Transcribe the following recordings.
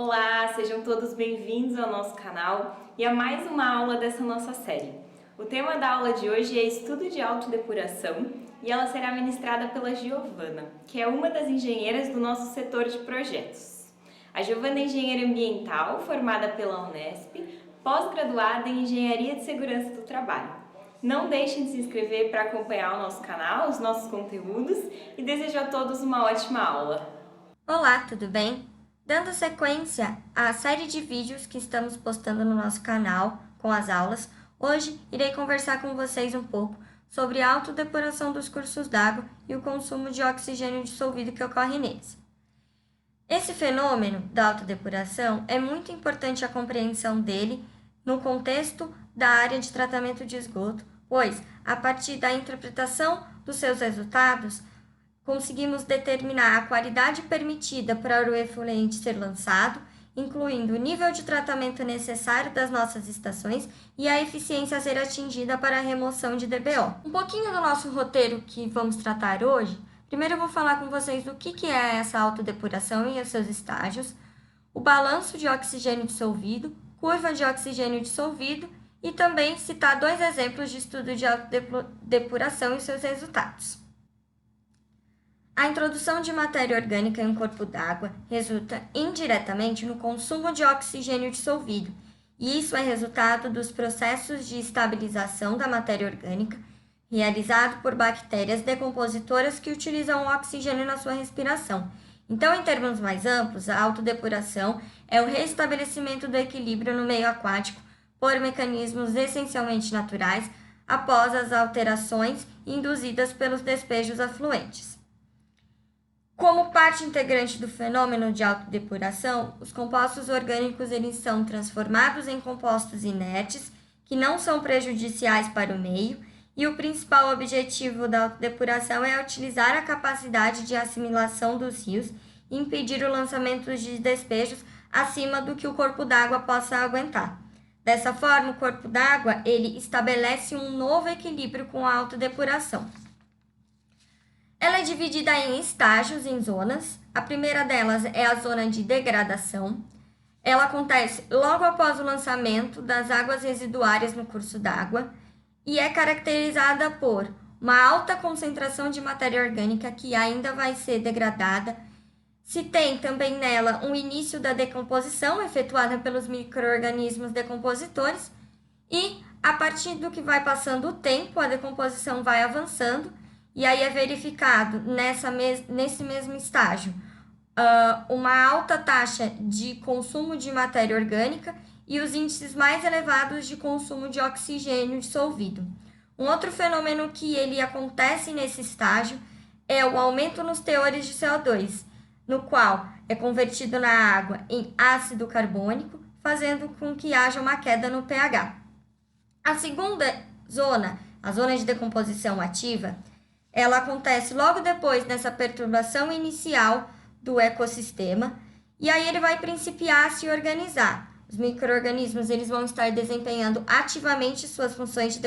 Olá, sejam todos bem-vindos ao nosso canal e a mais uma aula dessa nossa série. O tema da aula de hoje é Estudo de Autodepuração e ela será ministrada pela Giovana, que é uma das engenheiras do nosso setor de projetos. A Giovana é engenheira ambiental, formada pela Unesp, pós-graduada em Engenharia de Segurança do Trabalho. Não deixem de se inscrever para acompanhar o nosso canal, os nossos conteúdos e desejo a todos uma ótima aula. Olá, tudo bem? Dando sequência à série de vídeos que estamos postando no nosso canal com as aulas, hoje irei conversar com vocês um pouco sobre a autodepuração dos cursos d'água e o consumo de oxigênio dissolvido que ocorre neles. Esse fenômeno da autodepuração é muito importante a compreensão dele no contexto da área de tratamento de esgoto, pois, a partir da interpretação dos seus resultados, conseguimos determinar a qualidade permitida para o efluente ser lançado, incluindo o nível de tratamento necessário das nossas estações e a eficiência a ser atingida para a remoção de DBO. Um pouquinho do nosso roteiro que vamos tratar hoje. Primeiro eu vou falar com vocês o que é essa autodepuração e os seus estágios, o balanço de oxigênio dissolvido, curva de oxigênio dissolvido e também citar dois exemplos de estudo de autodepuração e seus resultados. A introdução de matéria orgânica em um corpo d'água resulta indiretamente no consumo de oxigênio dissolvido, e isso é resultado dos processos de estabilização da matéria orgânica realizado por bactérias decompositoras que utilizam o oxigênio na sua respiração. Então, em termos mais amplos, a autodepuração é o restabelecimento do equilíbrio no meio aquático por mecanismos essencialmente naturais após as alterações induzidas pelos despejos afluentes. Como parte integrante do fenômeno de autodepuração, os compostos orgânicos eles são transformados em compostos inertes que não são prejudiciais para o meio, e o principal objetivo da autodepuração é utilizar a capacidade de assimilação dos rios e impedir o lançamento de despejos acima do que o corpo d'água possa aguentar. Dessa forma, o corpo d'água ele estabelece um novo equilíbrio com a autodepuração. Ela é dividida em estágios, em zonas. A primeira delas é a zona de degradação. Ela acontece logo após o lançamento das águas residuárias no curso d'água e é caracterizada por uma alta concentração de matéria orgânica que ainda vai ser degradada. Se tem também nela um início da decomposição efetuada pelos micro-organismos decompositores e, a partir do que vai passando o tempo, a decomposição vai avançando. E aí é verificado nesse mesmo estágio uma alta taxa de consumo de matéria orgânica e os índices mais elevados de consumo de oxigênio dissolvido. Um outro fenômeno que ele acontece nesse estágio é o aumento nos teores de CO2, no qual é convertido na água em ácido carbônico, fazendo com que haja uma queda no pH. A segunda zona, a zona de decomposição ativa, ela acontece logo depois dessa perturbação inicial do ecossistema e aí ele vai principiar a se organizar. Os micro-organismos eles vão estar desempenhando ativamente suas funções de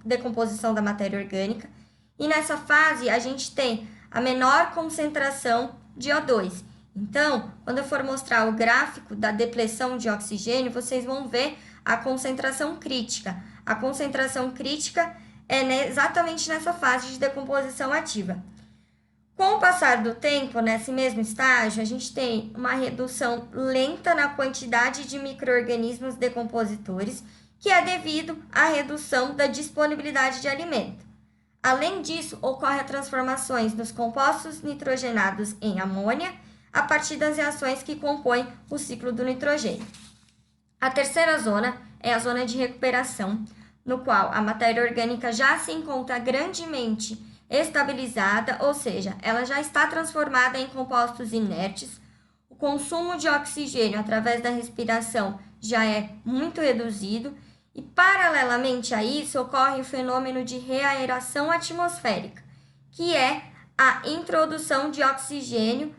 decomposição da matéria orgânica e nessa fase a gente tem a menor concentração de O2. Então, quando eu for mostrar o gráfico da depleção de oxigênio, vocês vão ver a concentração crítica. A concentração crítica é exatamente nessa fase de decomposição ativa. Com o passar do tempo, nesse mesmo estágio, a gente tem uma redução lenta na quantidade de micro-organismos decompositores, que é devido à redução da disponibilidade de alimento. Além disso, ocorrem transformações nos compostos nitrogenados em amônia, a partir das reações que compõem o ciclo do nitrogênio. A terceira zona é a zona de recuperação, no qual a matéria orgânica já se encontra grandemente estabilizada, ou seja, ela já está transformada em compostos inertes, o consumo de oxigênio através da respiração já é muito reduzido e, paralelamente a isso, ocorre o fenômeno de reaeração atmosférica, que é a introdução de oxigênio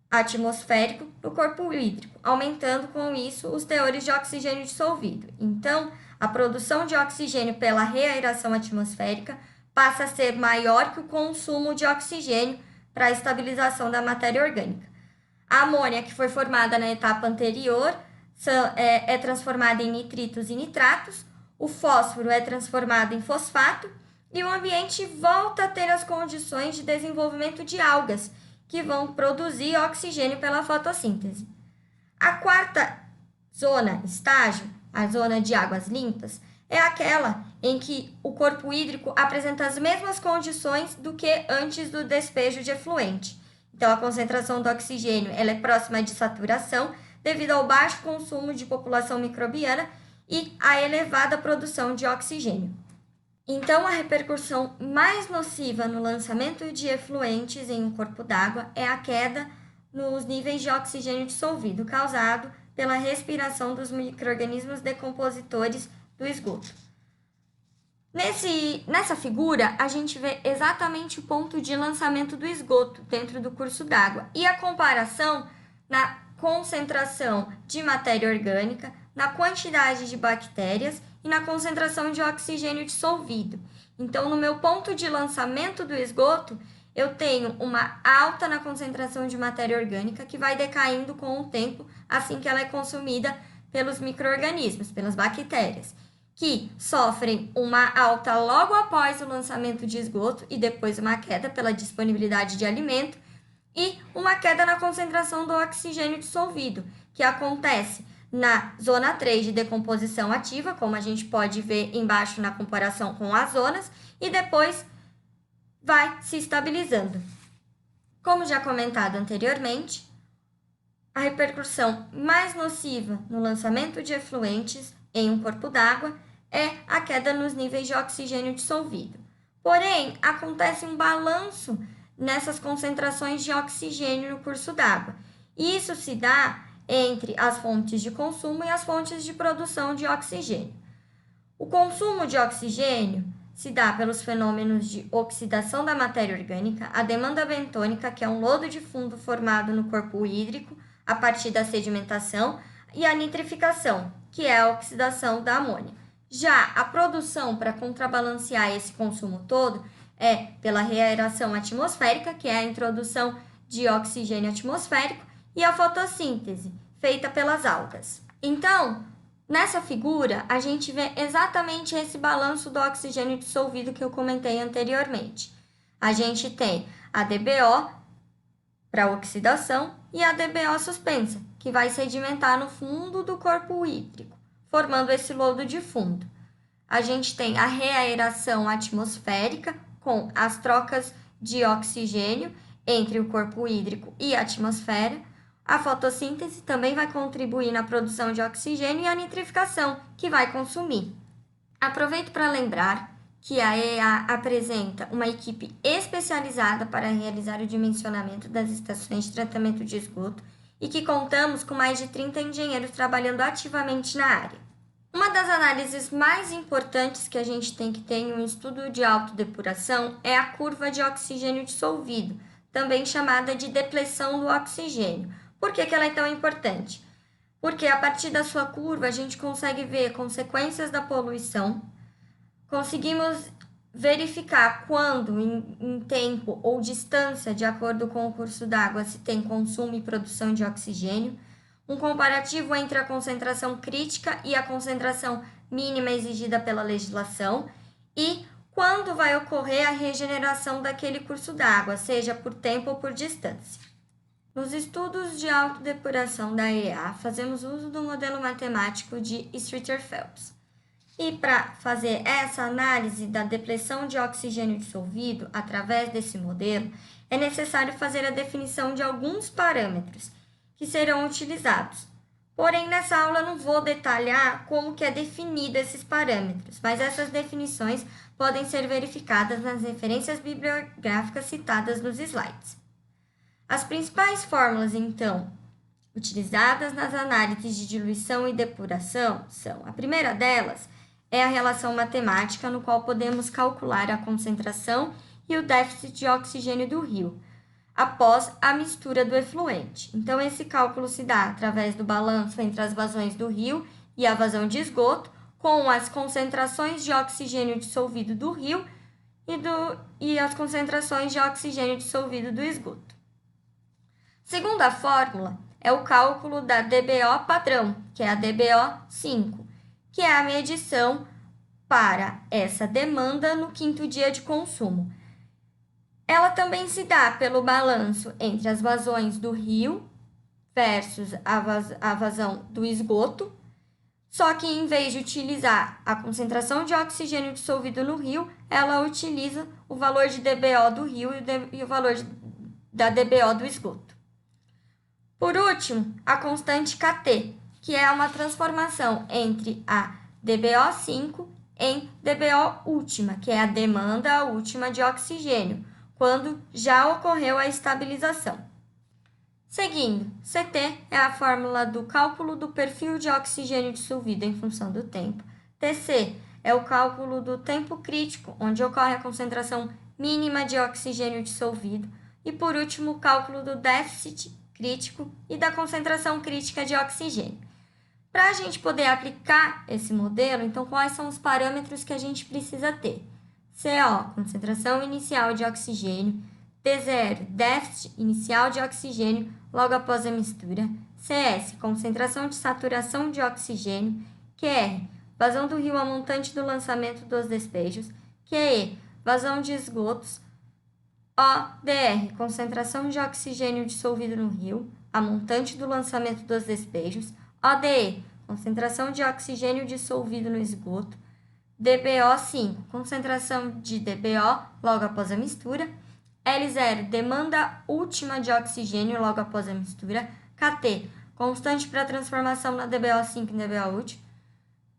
atmosférico no corpo hídrico, aumentando com isso os teores de oxigênio dissolvido. Então, a produção de oxigênio pela reaeração atmosférica passa a ser maior que o consumo de oxigênio para a estabilização da matéria orgânica. A amônia, que foi formada na etapa anterior, é transformada em nitritos e nitratos, o fósforo é transformado em fosfato e o ambiente volta a ter as condições de desenvolvimento de algas, que vão produzir oxigênio pela fotossíntese. A quarta estágio, a zona de águas limpas, é aquela em que o corpo hídrico apresenta as mesmas condições do que antes do despejo de efluente. Então, a concentração do oxigênio ela é próxima de saturação devido ao baixo consumo de população microbiana e à elevada produção de oxigênio. Então, a repercussão mais nociva no lançamento de efluentes em um corpo d'água é a queda nos níveis de oxigênio dissolvido, causado pela respiração dos micro-organismos decompositores do esgoto. Nessa figura, a gente vê exatamente o ponto de lançamento do esgoto dentro do curso d'água e a comparação na concentração de matéria orgânica, na quantidade de bactérias e na concentração de oxigênio dissolvido. Então, no meu ponto de lançamento do esgoto, eu tenho uma alta na concentração de matéria orgânica que vai decaindo com o tempo, assim que ela é consumida pelos micro-organismos, pelas bactérias, que sofrem uma alta logo após o lançamento de esgoto e depois uma queda pela disponibilidade de alimento e uma queda na concentração do oxigênio dissolvido, que acontece na zona 3 de decomposição ativa, como a gente pode ver embaixo na comparação com as zonas, e depois vai se estabilizando. Como já comentado anteriormente, a repercussão mais nociva no lançamento de efluentes em um corpo d'água é a queda nos níveis de oxigênio dissolvido. Porém, acontece um balanço nessas concentrações de oxigênio no curso d'água. E isso se dá entre as fontes de consumo e as fontes de produção de oxigênio. O consumo de oxigênio se dá pelos fenômenos de oxidação da matéria orgânica, a demanda bentônica, que é um lodo de fundo formado no corpo hídrico a partir da sedimentação, e a nitrificação, que é a oxidação da amônia. Já a produção, para contrabalancear esse consumo todo, é pela reaeração atmosférica, que é a introdução de oxigênio atmosférico, e a fotossíntese, feita pelas algas. Então, nessa figura, a gente vê exatamente esse balanço do oxigênio dissolvido que eu comentei anteriormente. A gente tem a DBO para oxidação e a DBO suspensa, que vai sedimentar no fundo do corpo hídrico, formando esse lodo de fundo. A gente tem a reaeração atmosférica, com as trocas de oxigênio entre o corpo hídrico e a atmosfera. A fotossíntese também vai contribuir na produção de oxigênio e a nitrificação, que vai consumir. Aproveito para lembrar que a EA apresenta uma equipe especializada para realizar o dimensionamento das estações de tratamento de esgoto e que contamos com mais de 30 engenheiros trabalhando ativamente na área. Uma das análises mais importantes que a gente tem que ter em um estudo de autodepuração é a curva de oxigênio dissolvido, também chamada de depleção do oxigênio. Por que ela é tão importante? Porque a partir da sua curva a gente consegue ver consequências da poluição, conseguimos verificar quando, em tempo ou distância, de acordo com o curso d'água, se tem consumo e produção de oxigênio, um comparativo entre a concentração crítica e a concentração mínima exigida pela legislação e quando vai ocorrer a regeneração daquele curso d'água, seja por tempo ou por distância. Nos estudos de autodepuração da EA, fazemos uso do modelo matemático de Streeter-Phelps. E para fazer essa análise da depleção de oxigênio dissolvido através desse modelo, é necessário fazer a definição de alguns parâmetros que serão utilizados. Porém, nessa aula eu não vou detalhar como que é definido esses parâmetros, mas essas definições podem ser verificadas nas referências bibliográficas citadas nos slides. As principais fórmulas, então, utilizadas nas análises de diluição e depuração são: a primeira delas é a relação matemática, no qual podemos calcular a concentração e o déficit de oxigênio do rio, após a mistura do efluente. Então, esse cálculo se dá através do balanço entre as vazões do rio e a vazão de esgoto, com as concentrações de oxigênio dissolvido do rio e as concentrações de oxigênio dissolvido do esgoto. Segunda fórmula é o cálculo da DBO padrão, que é a DBO 5, que é a medição para essa demanda no quinto dia de consumo. Ela também se dá pelo balanço entre as vazões do rio versus a vazão do esgoto, só que em vez de utilizar a concentração de oxigênio dissolvido no rio, ela utiliza o valor de DBO do rio e o valor da DBO do esgoto. Por último, a constante KT, que é uma transformação entre a DBO5 em DBO última, que é a demanda última de oxigênio, quando já ocorreu a estabilização. Seguindo, CT é a fórmula do cálculo do perfil de oxigênio dissolvido em função do tempo. TC é o cálculo do tempo crítico, onde ocorre a concentração mínima de oxigênio dissolvido. E, por último, o cálculo do déficit crítico e da concentração crítica de oxigênio. Para a gente poder aplicar esse modelo, então, quais são os parâmetros que a gente precisa ter? CO, concentração inicial de oxigênio. T0, déficit inicial de oxigênio logo após a mistura. CS, concentração de saturação de oxigênio. QR, vazão do rio a montante do lançamento dos despejos. QE, vazão de esgotos. ODR, concentração de oxigênio dissolvido no rio, a montante do lançamento dos despejos. ODE, concentração de oxigênio dissolvido no esgoto. DBO5, concentração de DBO logo após a mistura. L0, demanda última de oxigênio logo após a mistura. KT, constante para transformação na DBO5 em DBO útil.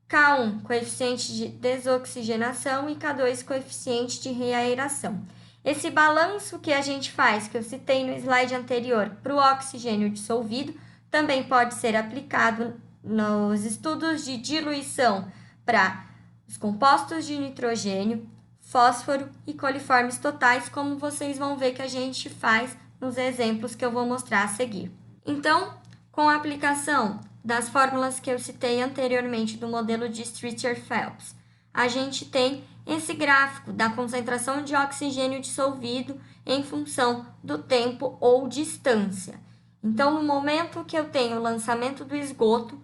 K1, coeficiente de desoxigenação e K2, coeficiente de reaeração. Esse balanço que a gente faz, que eu citei no slide anterior, para o oxigênio dissolvido, também pode ser aplicado nos estudos de diluição para os compostos de nitrogênio, fósforo e coliformes totais, como vocês vão ver que a gente faz nos exemplos que eu vou mostrar a seguir. Então, com a aplicação das fórmulas que eu citei anteriormente do modelo de Streeter-Phelps, a gente tem esse gráfico da concentração de oxigênio dissolvido em função do tempo ou distância. Então, no momento que eu tenho o lançamento do esgoto,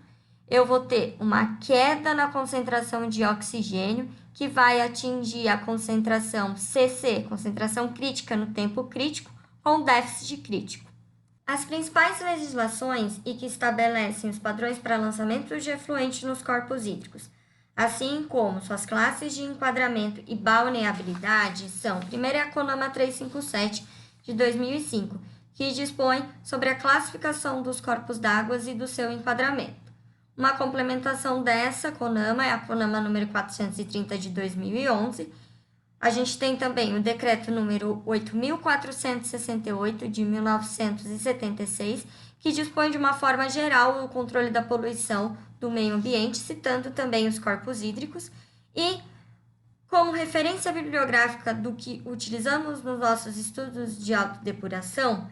eu vou ter uma queda na concentração de oxigênio, que vai atingir a concentração CC, concentração crítica no tempo crítico, com déficit crítico. As principais legislações e que estabelecem os padrões para lançamento de efluentes nos corpos hídricos, assim como suas classes de enquadramento e balneabilidade, são, primeiro, a CONAMA 357, de 2005, que dispõe sobre a classificação dos corpos d'água e do seu enquadramento. Uma complementação dessa CONAMA é a CONAMA número 430 de 2011. A gente tem também o decreto número 8.468 de 1976, que dispõe de uma forma geral o controle da poluição do meio ambiente, citando também os corpos hídricos. E, como referência bibliográfica do que utilizamos nos nossos estudos de autodepuração,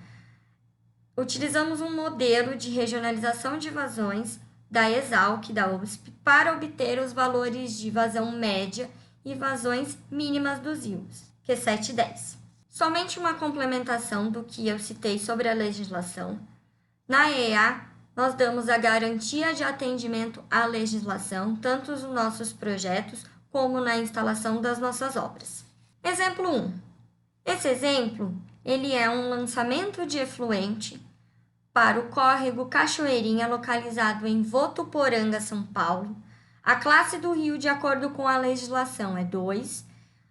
utilizamos um modelo de regionalização de vazões da Exalc, da USP, para obter os valores de vazão média e vazões mínimas dos rios, Q7 e 10. Somente uma complementação do que eu citei sobre a legislação. Na EA, nós damos a garantia de atendimento à legislação, tanto nos nossos projetos como na instalação das nossas obras. Exemplo 1. Esse exemplo, ele é um lançamento de efluente para o córrego Cachoeirinha, localizado em Votuporanga, São Paulo. A classe do rio, de acordo com a legislação, é 2.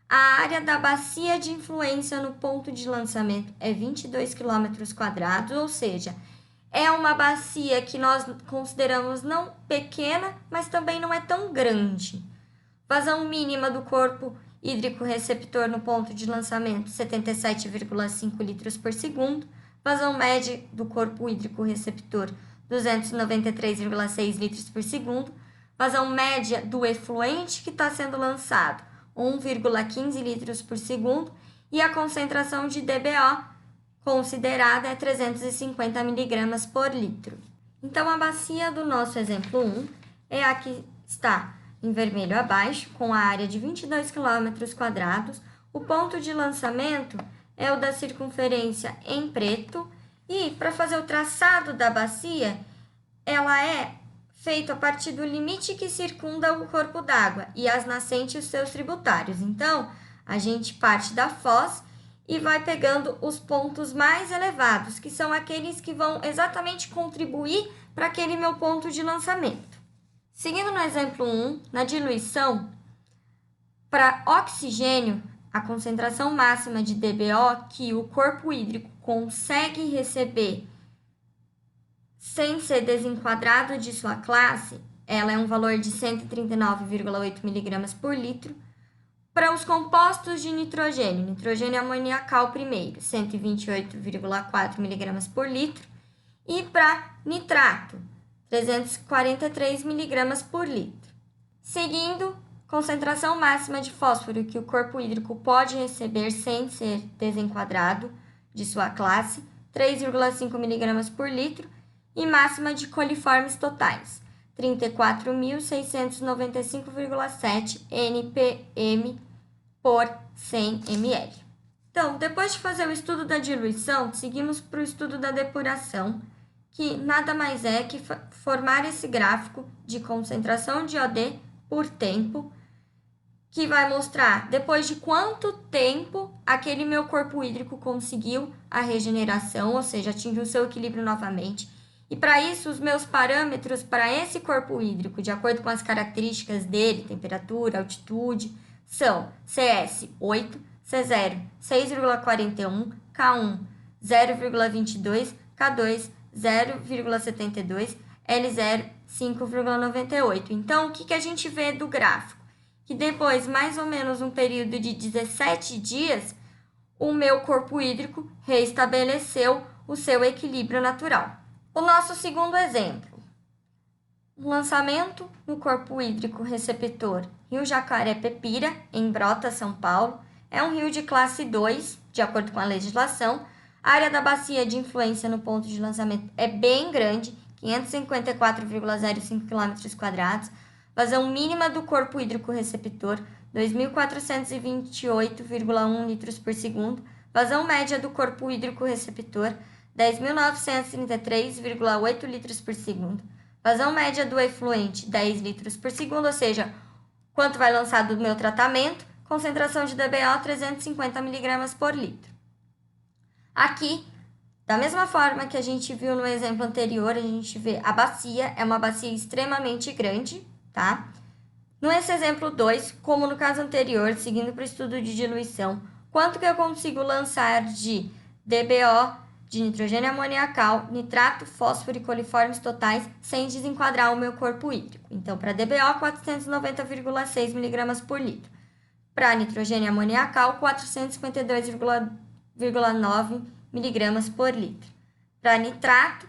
A área da bacia de influência no ponto de lançamento é 22 km², ou seja, é uma bacia que nós consideramos não pequena, mas também não é tão grande. Vazão mínima do corpo hídrico receptor no ponto de lançamento, 77,5 litros por segundo. Vazão média do corpo hídrico receptor, 293,6 litros por segundo. Vazão média do efluente que está sendo lançado, 1,15 litros por segundo. E a concentração de DBO considerada é 350 mg por litro. Então, a bacia do nosso exemplo 1 é a que está em vermelho abaixo, com a área de 22 km². O ponto de lançamento é o da circunferência em preto E para fazer o traçado da bacia, ela é feito a partir do limite que circunda o corpo d'água e as nascentes e os seus tributários. Então, a gente parte da foz e vai pegando os pontos mais elevados, que são aqueles que vão exatamente contribuir para aquele meu ponto de lançamento. Seguindo no exemplo 1, na diluição, para oxigênio, a concentração máxima de DBO que o corpo hídrico consegue receber sem ser desenquadrado de sua classe, ela é um valor de 139,8 mg por litro. Para os compostos de nitrogênio, nitrogênio amoniacal primeiro, 128,4 mg por litro. E para nitrato, 343 mg por litro. Seguindo, concentração máxima de fósforo que o corpo hídrico pode receber sem ser desenquadrado de sua classe, 3,5 mg por litro. E máxima de coliformes totais, 34.695,7 NPM por 100 ml. Então, depois de fazer o estudo da diluição, seguimos para o estudo da depuração, que nada mais é que formar esse gráfico de concentração de OD por tempo, que vai mostrar depois de quanto tempo aquele meu corpo hídrico conseguiu a regeneração, ou seja, atingiu o seu equilíbrio novamente. E para isso, os meus parâmetros para esse corpo hídrico, de acordo com as características dele, temperatura, altitude, são CS 8, C0 6,41, K1 0,22, K2 0,72, L0 5,98. Então, o que a gente vê do gráfico? Que depois, mais ou menos um período de 17 dias, o meu corpo hídrico reestabeleceu o seu equilíbrio natural. O nosso segundo exemplo, um lançamento no corpo hídrico receptor Rio Jacaré-Pepira, em Brota, São Paulo, é um rio de classe 2, de acordo com a legislação. A área da bacia de influência no ponto de lançamento é bem grande, 554,05 km², vazão mínima do corpo hídrico receptor, 2.428,1 litros por segundo, vazão média do corpo hídrico receptor, 10.933,8 litros por segundo. Vazão média do efluente, 10 litros por segundo, ou seja, quanto vai lançar do meu tratamento, concentração de DBO, 350 mg por litro. Aqui, da mesma forma que a gente viu no exemplo anterior, a gente vê a bacia, é uma bacia extremamente grande, tá? Nesse exemplo 2, como no caso anterior, seguindo para o estudo de diluição, quanto que eu consigo lançar de DBO, de nitrogênio amoniacal, nitrato, fósforo e coliformes totais sem desenquadrar o meu corpo hídrico. Então, para DBO, 490,6 mg por litro. Para nitrogênio amoniacal, 452,9 mg por litro. Para nitrato,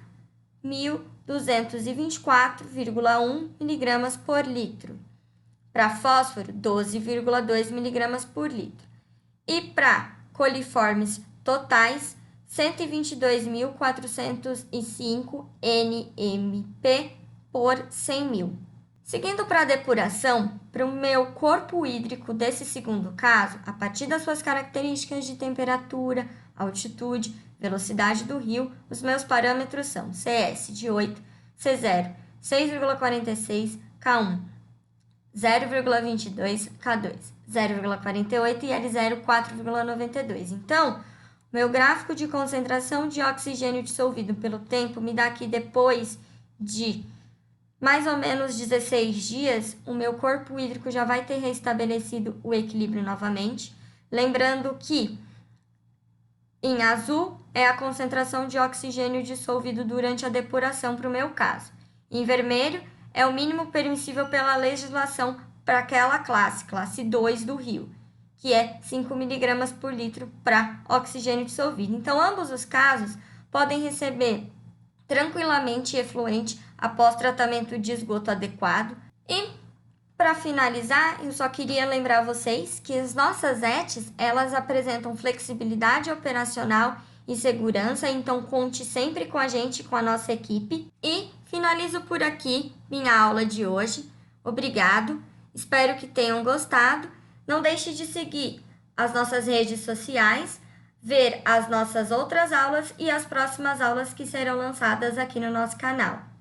1.224,1 mg por litro. Para fósforo, 12,2 mg por litro. E para coliformes totais, 122.405 NMP por 100 mil. Seguindo para a depuração, para o meu corpo hídrico desse segundo caso, a partir das suas características de temperatura, altitude, velocidade do rio, os meus parâmetros são CS de 8, C0 6,46, K1 0,22, K2 0,48 e L0 4,92. Então, meu gráfico de concentração de oxigênio dissolvido pelo tempo me dá que depois de mais ou menos 16 dias, o meu corpo hídrico já vai ter restabelecido o equilíbrio novamente. Lembrando que em azul é a concentração de oxigênio dissolvido durante a depuração para o meu caso. Em vermelho é o mínimo permissível pela legislação para aquela classe 2 do rio, que é 5 mg por litro para oxigênio dissolvido. Então, ambos os casos podem receber tranquilamente efluente após tratamento de esgoto adequado. E, para finalizar, eu só queria lembrar vocês que as nossas ETs, elas apresentam flexibilidade operacional e segurança, então conte sempre com a gente, com a nossa equipe. E finalizo por aqui minha aula de hoje. Obrigado, espero que tenham gostado. Não deixe de seguir as nossas redes sociais, ver as nossas outras aulas e as próximas aulas que serão lançadas aqui no nosso canal.